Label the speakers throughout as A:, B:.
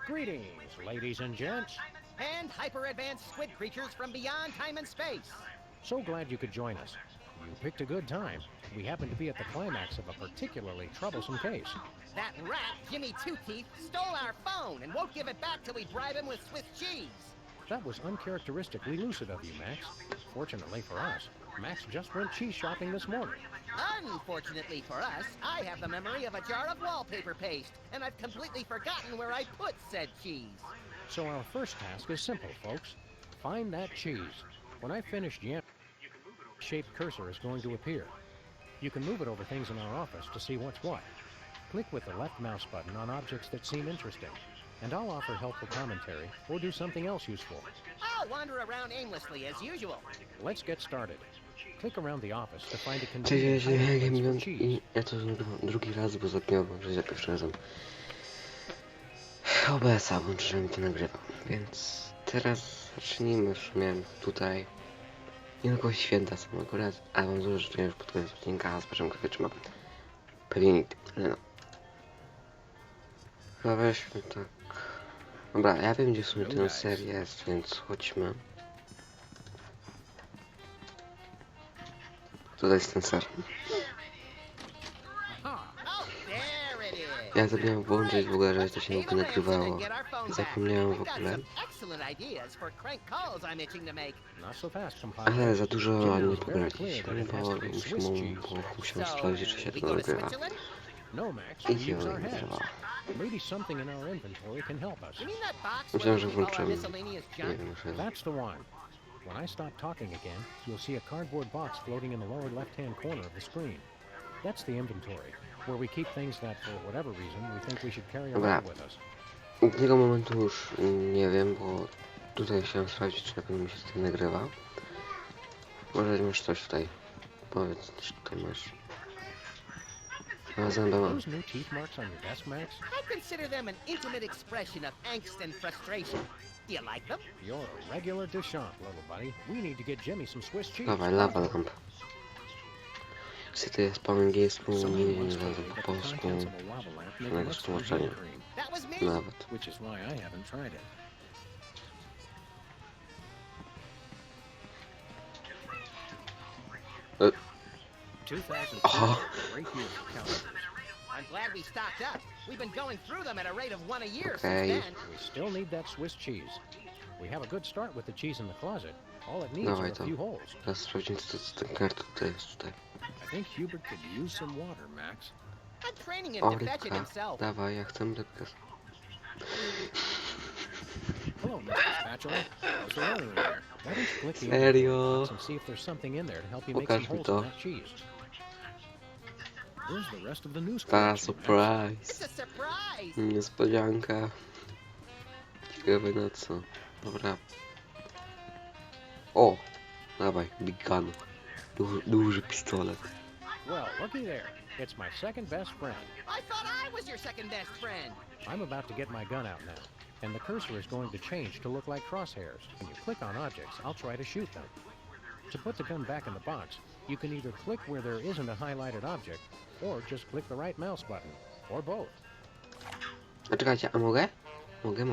A: Greetings, ladies and gents.
B: And hyper-advanced squid creatures from beyond time and space.
A: So glad you could join us. You picked a good time. We happen to be at the climax of a particularly troublesome case.
B: That rat, Jimmy Two-Teeth, stole our phone and won't give it back till we bribe him with Swiss cheese.
A: That was uncharacteristically lucid of you, Max. Fortunately for us, Max just went cheese shopping this morning.
B: Unfortunately for us, I have the memory of a jar of wallpaper paste, and I've completely forgotten where I put said cheese.
A: So our first task is simple, folks. Find that cheese. When I finish jamming, a shaped cursor is going to appear. You can move it over things in our office to see what's what. Click with the left mouse button on objects that seem interesting, and I'll offer helpful commentary or do something else useful.
B: I'll wander around aimlessly as usual.
A: Let's get started. Click around the office to find a
C: Cześć, ja
A: convenient
C: się
A: cheese.
C: ja to drugi raz, bo zapomniałem, że za pierwszym razem OBS-a włączyłem i to nagrywam. Więc teraz zacznijmy w sumie tutaj. Nie tylko święta są akurat, ale mam dużo życzeń już pod koniec odcinka, zobaczymy kto wytrzyma. Pewnie nikt, ale no. Chyba weźmy tak. Dobra, ja wiem gdzie w sumie ten ser jest, więc chodźmy. Tutaj jest ten ser. Ja zapomniałem włączyć w ogóle, że to się nie nagrywało. Zapomniałem w ogóle. Ale za dużo nie pograliśmy, bo musiałem sprawdzić, czy się tego nagrywa. I się nie nagrywało. Myślałem, że włączyłem. Nie wiem,
A: When I stop talking again, you'll see a cardboard box floating in the lower left-hand corner of the screen. That's the inventory, where we keep things that, for whatever reason, we think we should carry around with us.
C: Od tego momentu już nie wiem, bo tutaj chciałem sprawdzić, czy na pewno mi się tutaj nagrywa. Może masz coś tutaj. Powiedz, czy tutaj masz.
A: Those new teeth marks on your desk, Max?
B: I consider them an intimate expression of angst and frustration. Do you like them?
A: You're a regular Deschamps, little buddy. We need to get Jimmy some Swiss cheese.
C: Dawaj, lawa lamp. Czy to jest po angielsku, nie znalazłem po polsku. Żadnego tłumaczenia. Nawet.
A: Which is why I haven't tried it.
B: I'm glad we stocked up. We've been going through them at a rate of one a year since then.
A: We still need that Swiss cheese. We have a good start with the cheese in the closet. All it needs are a few holes.
C: Teraz sprawdzimy, co ten karton tutaj jest tutaj.
A: I think Hubert could use some water, Max.
B: I'm training him to fetch it himself.
C: Dawaj, ja chcę rybkę.
A: Hello, Mr. Spatula. What's wrong in there? Why don't you click the
C: Serio?
A: and see if there's something in there to help you make some holes in that cheese. Where's the rest of the news?
C: Surprise!
B: It's a surprise!
C: Niespodzianka. Ciekawe na co. Dobra. O! Dawaj, big gun. Duży pistolet.
A: Well, looky there. It's my second best friend.
B: I thought I was your second best friend.
A: I'm about to get my gun out now, and the cursor is going to change to look like crosshairs. When you click on objects, I'll try to shoot them. To put the gun back in the box, you can either click where there isn't a highlighted object, or just click the right mouse button, or both.
C: A czekajcie, a mogę? Mogę?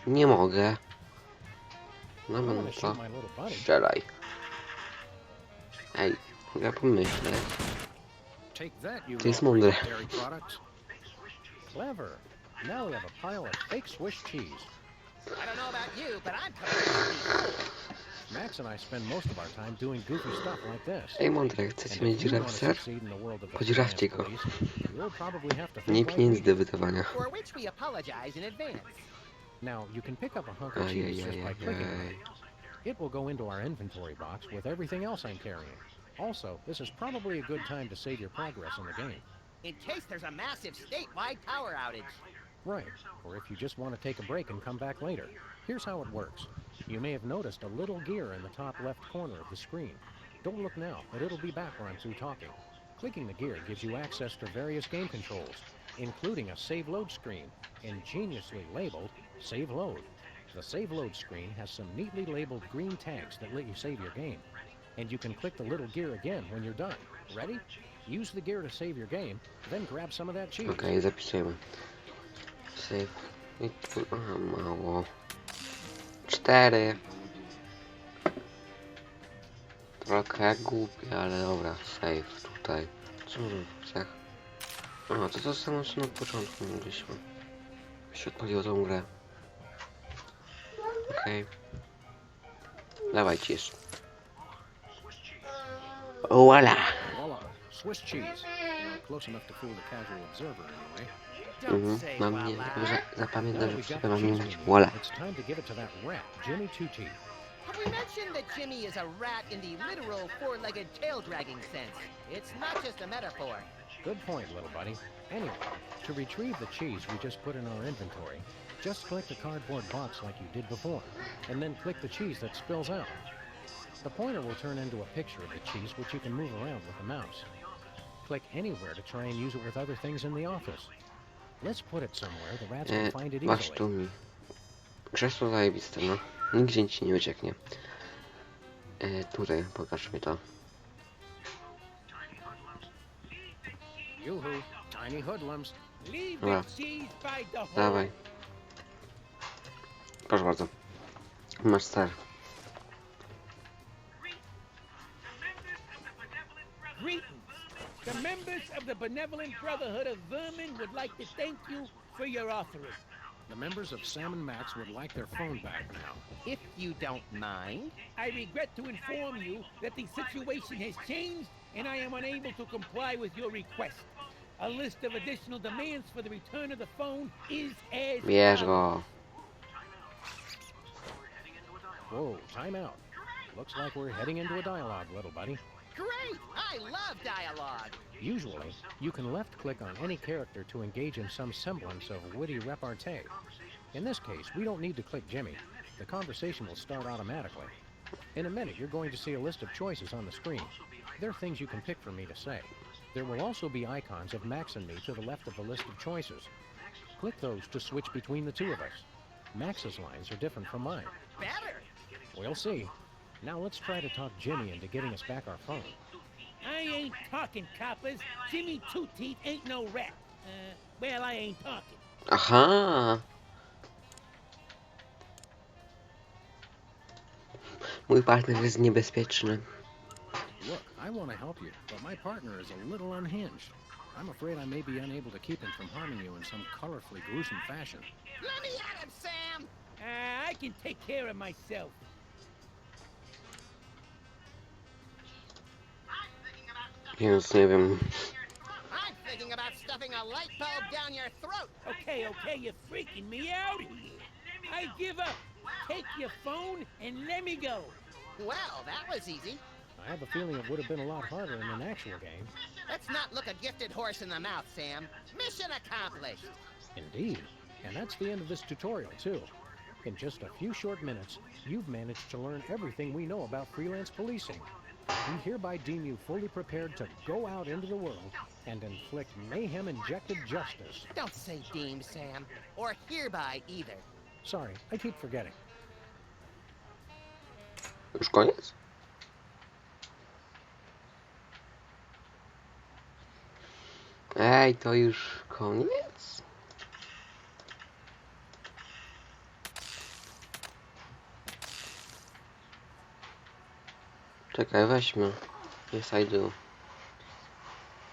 C: Nie mogę. No to strzelaj. Ej, ja pomyślę. To jest mądre.
A: Clever. Now we have a pile of fake Swiss cheese.
B: I don't know about you, but I'm coming.
A: Max and I spend most of our time doing goofy stuff like this.
C: Ej, mądre, chcecie mieć dziurawy ser? Podziurawcie go. Nie pieniędzy do wydawania.
B: For which we apologize in advance.
A: Now, you can pick up a hunk of cheese just by clicking on it. It will go into our inventory box with everything else I'm carrying. Also, this is probably a good time to save your progress in the game.
B: In case there's a massive statewide power outage.
A: Right, or if you just want to take a break and come back later. Here's how it works. You may have noticed a little gear in the top left corner of the screen. Don't look now, but it'll be back when I'm through talking. Clicking the gear gives you access to various game controls, including a save load screen, ingeniously labeled Save Load. The Save Load screen has some neatly labeled green tags that let you save your game. And you can click the little gear again when you're done. Ready? Use the gear to save your game, then grab some of that cheese.
C: Okej, zapisujemy. save. I tu, aha, mało. 4. Trochę głupie, ale dobra, save tutaj. Co może w opcjach? A, to samo co na początku mieliśmy. Się odpaliło tą grę. Okej. Dawaj cisz. Voila!
A: Voila, Swiss cheese. Close enough to fool the casual observer, anyway.
C: Mam nie zapamiętać,
A: Now
C: że
A: we've got
C: trzeba
A: the cheese
C: mówić
A: we need.
C: voila.
A: It's time to give it to that rat, Jimmy Two Teeth.
B: Have we mentioned that Jimmy is a rat in the literal four-legged tail-dragging sense? It's not just a metaphor.
A: Good point, little buddy. Anyway, to retrieve the cheese we just put in our inventory, just click the cardboard box like you did before, and then click the cheese that spills out. The pointer will turn into a picture of the cheese which you can move around with the mouse. Click anywhere to try and use it with other things in the office. Let's put it somewhere the rats will find it
C: Masz tu
A: easily.
C: mi. Krzesło zajebiste, no. Nigdzie ci nie ucieknie. Tutaj, pokaż mi to.
A: Yoo-hoo, tiny hoodlums.
C: Dobra. Dawaj. Proszę bardzo. Masz star.
D: Greetings. The members of the Benevolent Brotherhood of Vermin would like to thank you for your offering.
A: The members of Sam and Max would like their phone back now.
B: If you don't mind.
D: I regret to inform you that the situation has changed and I am unable to comply with your request. A list of additional demands for the return of the phone is as
C: Bierz
D: follows.
C: go.
A: Whoa, time out. Looks like we're heading into a dialogue, little buddy.
B: Great! I love dialogue!
A: Usually, you can left-click on any character to engage in some semblance of witty repartee. In this case, we don't need to click Jimmy. The conversation will start automatically. In a minute, you're going to see a list of choices on the screen. They're things you can pick for me to say. There will also be icons of Max and me to the left of the list of choices. Click those to switch between the two of us. Max's lines are different from mine.
B: Better!
A: We'll see. Now let's try to talk Jimmy into giving us back our phone.
D: I ain't talking, coppers. Jimmy Two Teeth ain't no rat. Well, I ain't talking.
C: Aha! Mój partner jest niebezpieczny.
A: Look, I want to help you, but my partner is a little unhinged. I'm afraid I may be unable to keep him from harming you in some colorfully gruesome fashion.
B: Let me at him, Sam!
D: I can take care of myself.
C: Więc nie wiem.
B: I'm thinking about stuffing a light bulb down your throat!
D: Okay, you're freaking me out here. I give up. Take your phone and let me go.
B: Well, that was easy.
A: I have a feeling it would have been a lot harder in an actual game.
B: Let's not look a gifted horse in the mouth, Sam. Mission accomplished!
A: Indeed. And that's the end of this tutorial, too. In just a few short minutes, you've managed to learn everything we know about freelance policing. We hereby deem you fully prepared to go out into the world and inflict mayhem-injected justice.
B: Don't say deemed, Sam. Or hereby either.
A: Sorry, I keep forgetting.
C: Już koniec? Ej, to już koniec? Czekaj, weźmy. Yes, I do.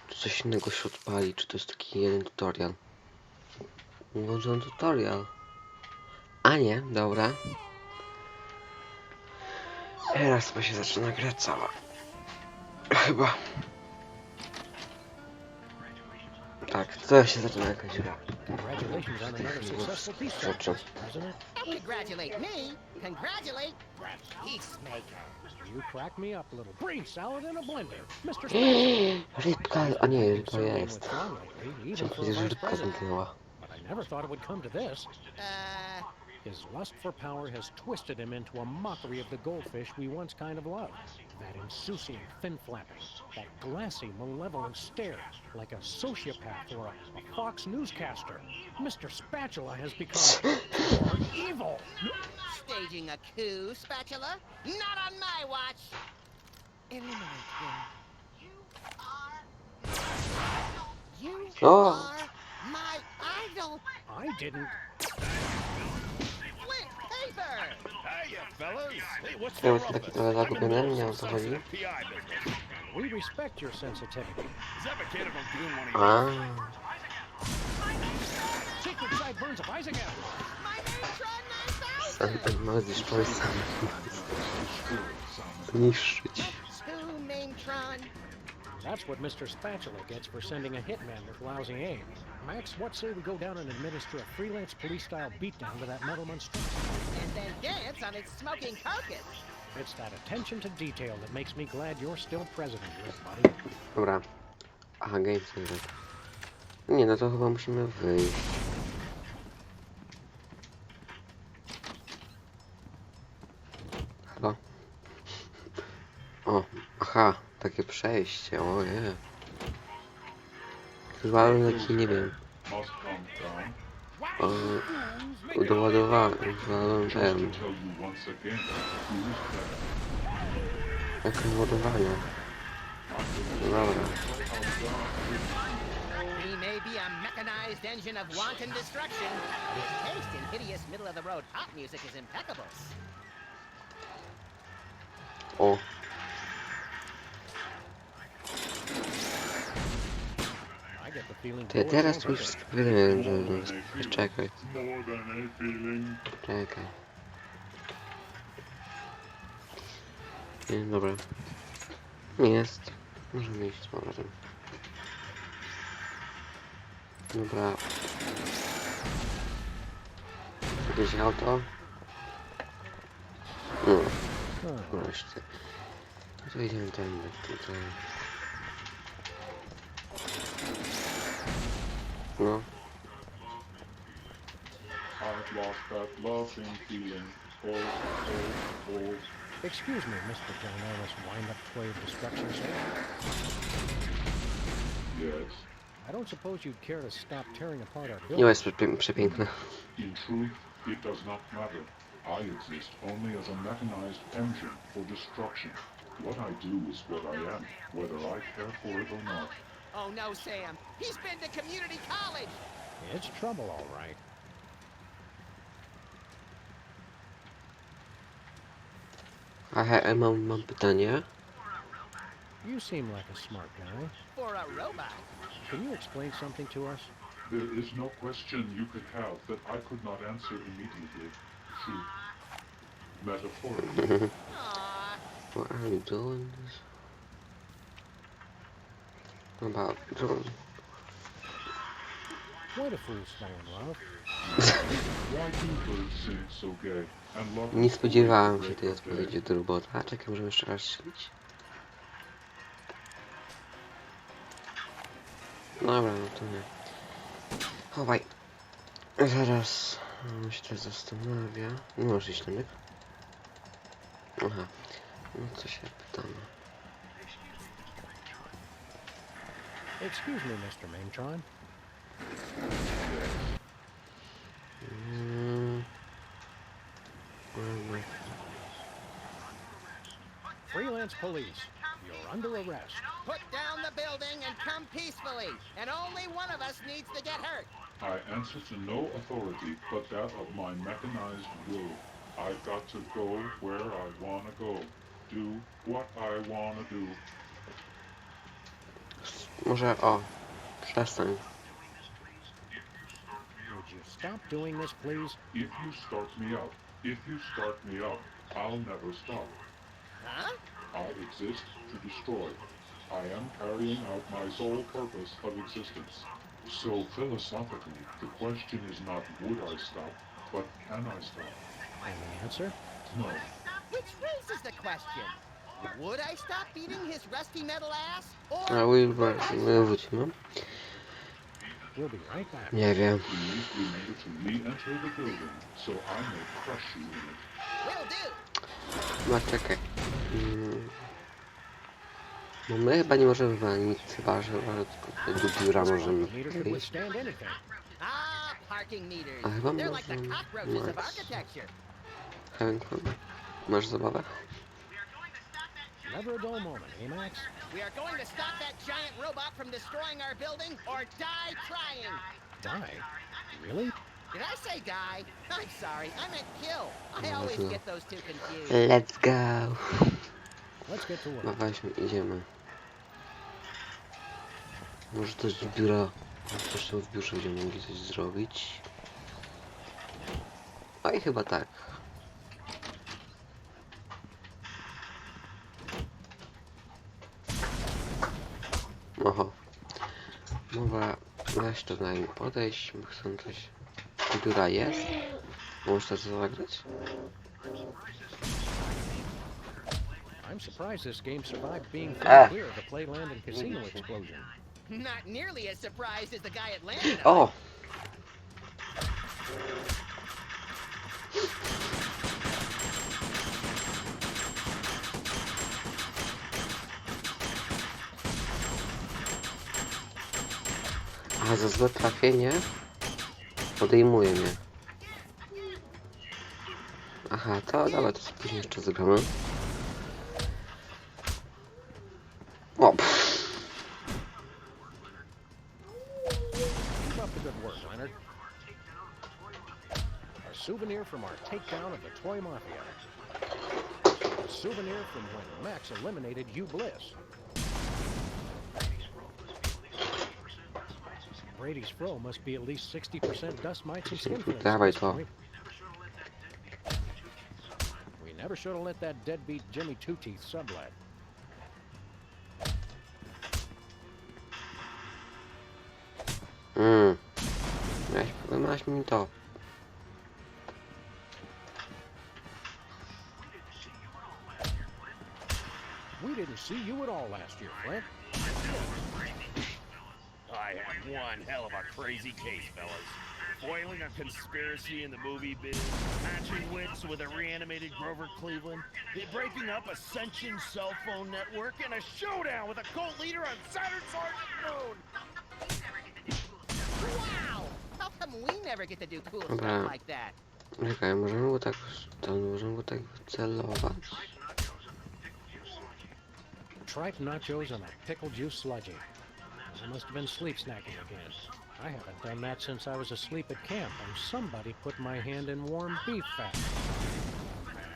C: Czy coś innego się odpali? Czy to jest taki jeden tutorial? Ułożony tutorial. A nie, dobra. Teraz chyba się zaczyna gra cała. Chyba. Tak, to się zaczyna jakaś gra.
A: Congratulations on another successful peace
C: Rzeczy.
A: job, isn't it?
B: Don't congratulate me. Congratulate Peacemaker.
A: You crack me up, little brain salad in a blender. Mr. Spencer.
C: Rybka, a nie, rybka
A: Serving
C: jest.
A: with fun lately, even
C: Chciałem
A: for a
C: powiedzieć, że
A: vice
C: rybka
A: president.
C: zniknęła.
A: But I never thought it would come to this. His lust for power has twisted him into a mockery of the goldfish we once kind of loved. That insouciant fin-flapping, that glassy, malevolent stare, like a sociopath or a Fox newscaster. Mr. Spatula has become pure evil.
B: Staging a coup, Spatula? Not on my watch! Eliminate him. You
C: Oh.
B: are my idol!
A: I didn't.
B: Flint paper!
E: Hiya, fellas. Hey, what's
C: Ja
E: your
C: jestem taki
E: office?
C: trochę
E: I'm in the
C: zagubiony,
E: middle
C: nie
E: of
C: wiem o co
E: some
C: chodzi.
E: sensitive PI business.
A: We respect your sensitivity.
E: Zephyr if I'm doing one of yours.
A: Secret sideburns of Isaac Avenue.
B: My Matron 9000!
C: Ten mały destroy sam. Zniszczyć.
B: Two Matron.
A: That's what Mr. Spatula gets for sending a hitman with lousy aim. Max, what say we go down and administer a freelance police-style beatdown to that metal monstrosity?
B: And then dance on its smoking carcass.
A: It's that attention to detail that makes me glad you're still president, Rick, buddy.
C: Dobra. Aha, game saver. Nie, no to chyba musimy wyjść. Chyba. O, aha, takie przejście, oje. Chyba taki, nie wiem. Doładowałem ten. Jakie ładowanie. Dobra.
B: He may be a mechanized engine of wanton destruction, but his taste in hideous middle-of-the-road pop music is impeccable.
C: O.
A: I get the feeling
C: Ty,
A: boys
C: teraz
A: won't
C: to już
A: hurt it.
C: wiem, że... Czekaj. Czekaj. Nie, dobra. Jest. Możemy iść z powrotem. Dobra. Jakieś auto? No, wreszcie. No to idziemy tędy, tutaj. No.
F: I've lost that loving feeling.
A: Excuse me, Mr. Ginormous wind-up toy of destruction, sir.
F: Yes.
A: I don't suppose you'd care to stop tearing apart our
C: Nie
A: building.
C: jest przepiękne.
F: In truth, it does not matter. I exist only as a mechanized engine for destruction. What I do is what I am, whether I care for it or not.
B: Oh no, Sam. He's been to community college.
A: It's trouble, all right.
C: Aha, mam pytanie.
A: You seem like a smart guy.
B: For a robot.
A: Can you explain something to us?
F: There is no question you could have that I could not answer immediately. True. Metaphorically.
B: Aww.
C: What are you doing? About doing?
A: Why do fools fall in love?
F: Why do birds sing so gay and love
C: Nie
F: is
C: spodziewałem
F: always
C: się tej
F: great day?
C: odpowiedzi do robota. A czekaj, możemy jeszcze raz strzelić. Dobra, no to nie. Chowaj. Zaraz się to zastanawia. Nie możesz iść tędy. Aha. No co się pytamy.
A: Excuse me, Mr. Maintron. Freelance police, you're under arrest.
B: Put down the building and come peacefully. And only one of us needs to get hurt.
F: I answer to no authority but that of my mechanized will. I've got to go where I want to go. Do what I want to do.
C: Może o. Przestań.
A: Would you stop doing this, please?
F: If you start me up, I'll never stop.
B: Huh?
F: I exist to destroy. I am carrying out my sole purpose of existence. So philosophically, the question is not would I stop, but can I stop?
A: And the answer?
F: No.
B: Which raises the question. Would I stop beating his rusty metal ass?
C: A my wrócimy.
A: We'll be right back.
C: Nie wiem.
F: Please remember to re-enter the building, so I may crush you in it.
B: Will do.
C: No czekaj. No my chyba nie możemy walić, chyba że tylko do biura możemy
A: Meter could
C: wyjść.
A: withstand anything.
B: Ah, parking meters.
C: A chyba
B: They're like the
C: możemy...
B: cockroaches of
C: Max.
B: architecture.
C: Chętnie. Masz zabawę?
A: Never a dull moment, eh, Max?
B: We are going to stop that giant robot from destroying our building or die trying.
A: Die? Really?
B: Did I say die? I'm sorry, I meant kill. I always get those two confused.
C: Let's go.
A: Let's get to
C: No
A: work.
C: weźmy, idziemy. Może coś z biura. Zresztą w biurze będziemy mogli coś zrobić. A i chyba tak. Oho. Mowa, weź to na nim podejść, chcę coś. Biura jest. Możesz to zagrać?
A: I'm surprised this game survived being fully clear of the Playland and Casino explosion.
B: Not nearly as surprised as the guy at Landon.
C: O! A za złe trafienie podejmuje mnie. Aha, to dawaj, to sobie później jeszcze zagramy. O!
A: Keep up the good work, Leonard. A souvenir from our takedown of the Toy Mafia. A souvenir from when Max eliminated Hugh Bliss. Brady's fro must be at least 60% dust mites and skin flints at
C: Dawaj
A: this
C: to.
A: point. We never should have let that deadbeat Jimmy Two-Teeth sublet.
C: Masz mi to.
A: We didn't see you at all last year, Flint.
E: I had one hell of a crazy case, fellas. Foiling a conspiracy in the movie biz, matching wits with a reanimated Grover Cleveland, breaking up Ascension cell phone network, and a showdown with a cult leader on Saturn Sergeant Moon!
B: Wow! How come we never get to do cool
C: Dobra.
B: stuff like that?
C: Czekaj, możemy go tak... możemy go tak wycelować.
A: Tripe nachos and a pickle juice sludgy. I must have been sleep snacking again. I haven't done that since I was asleep at camp and somebody put my hand in warm beef fat.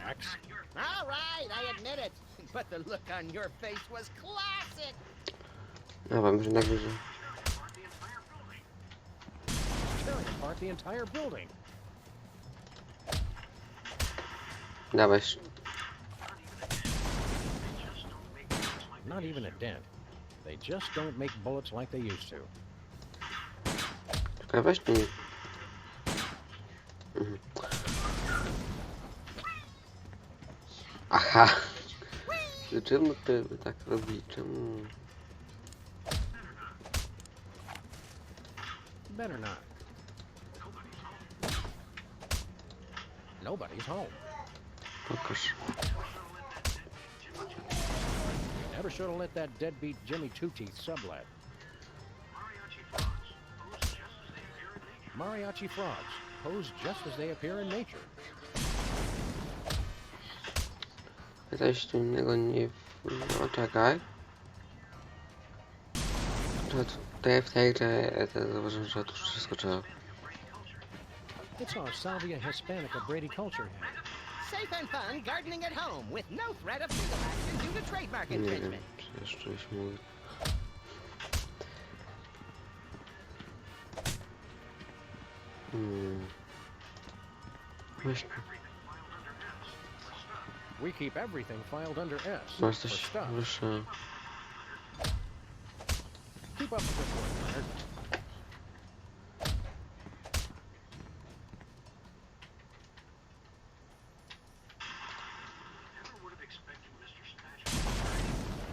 A: Max.
B: All right, I admit it. But the look on your face was classic.
C: Dobra, może tak będzie.
A: Tearing apart the entire building.
C: Dawaj.
A: Not even a dent. They just don't make bullets like they used to.
C: Czekaj, weź mi. Aha. Czemu ty tak robi? Czemu?
A: Better not. Nobody's home.
C: Pokaż.
A: Never should have let that deadbeat Jimmy Two-Teeth sublet. Mariachi frogs pose just as they appear in nature.
C: Coś tu innego nie... No czekaj. Tutaj w tej grze zauważyłem, że tu wszystko trzeba.
A: It's our Salvia Hispanica Brady culture hat.
B: Safe and fun gardening at home with no threat of legal action due to trademark
C: Nie wiem,
B: infringement.
C: czy jeszcze byś mógł... Weź...
A: We keep everything filed under S
C: Masz
A: for
C: coś
A: stuff.
C: wyższe.
A: Keep up the good work, Leonard.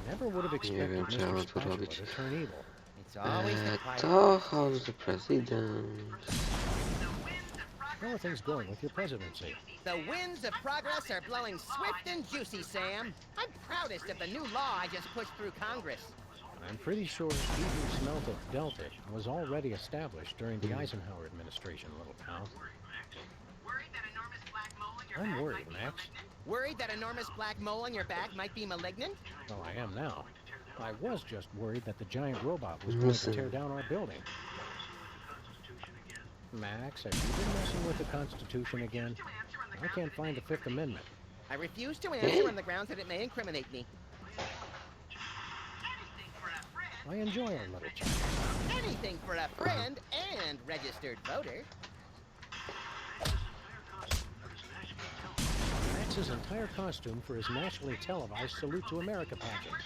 A: Never would have expected
C: wiem, czy ja
A: Mr.
C: mam to
A: Spatula
C: robić.
A: to turn evil.
B: It's always the pirate.
C: To chodź do prezydent.
A: How are things going with your presidency?
B: The winds of progress are blowing swift and juicy, Sam. I'm proudest of the new law I just pushed through Congress.
A: I'm pretty sure he who smelt of Delta was already established during the Eisenhower administration, little pal. I'm worried, Max.
B: Worried that enormous black mole on your back might be malignant?
A: Well, I am now. I was just worried that the giant robot was going to tear down our building. Max, have you been messing with the Constitution again? I can't find the Fifth Amendment.
B: I refuse to answer on the grounds that it may incriminate me.
A: I enjoy our little chat.
B: Anything for a friend and registered voter.
A: Max's entire costume for his nationally televised Salute to America pageant.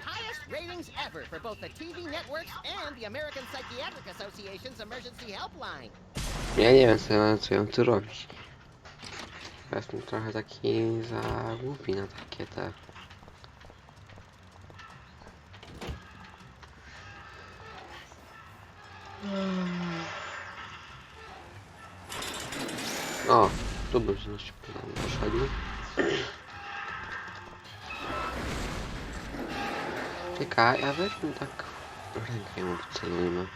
B: Highest ratings ever for both the TV networks and the American Psychiatric Association's emergency helpline.
C: Ja nie wiem, co ją tu robić. Ja jestem trochę taki za głupi na takie te... O, tu bym się jeszcze poszedł. Czekaj, a weźmy tak rękę ją wcelujmy.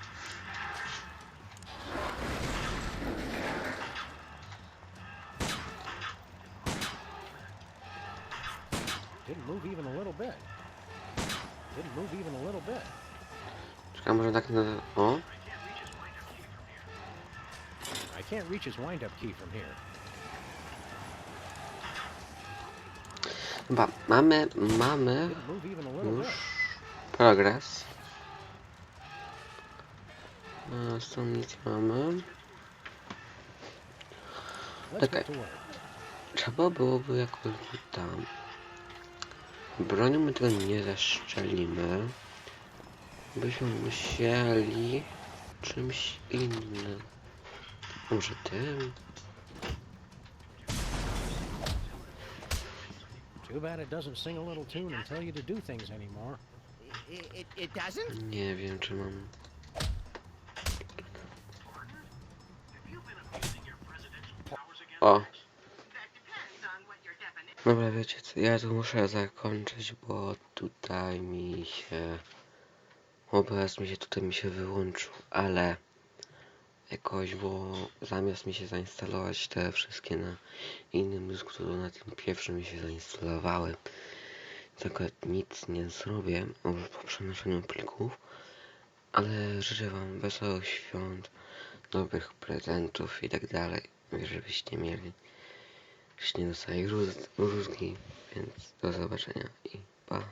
A: Didn't move even a little bit. Didn't move even a little bit.
C: Czekaj, może tak na... O!
A: I can't reach his wind-up key from here.
C: Chyba mamy
A: Didn't move even a little
C: już
A: bit.
C: progres. Stąd nic nie mamy.
A: Let's
C: Okay.
A: get to work.
C: Trzeba byłoby jakoś tam. Bronią my tego nie zaszczelimy. Byśmy musieli czymś innym. Może tym?
A: Too bad it doesn't sing a little tune and tell you to do things anymore.
B: It doesn't?
C: Nie wiem, czy mam. O! Dobra, wiecie co, ja tu muszę zakończyć, bo tutaj mi się... Obraz mi się wyłączył, ale... Jakoś, bo zamiast mi się zainstalować te wszystkie na innym dysku, to na tym pierwszym mi się zainstalowały. Tylko nic nie zrobię, oprócz po przenoszeniu plików. Ale życzę wam wesołych świąt, dobrych prezentów i tak dalej. Żebyście mieli, żebyście nie dostali rózgi, więc do zobaczenia i pa.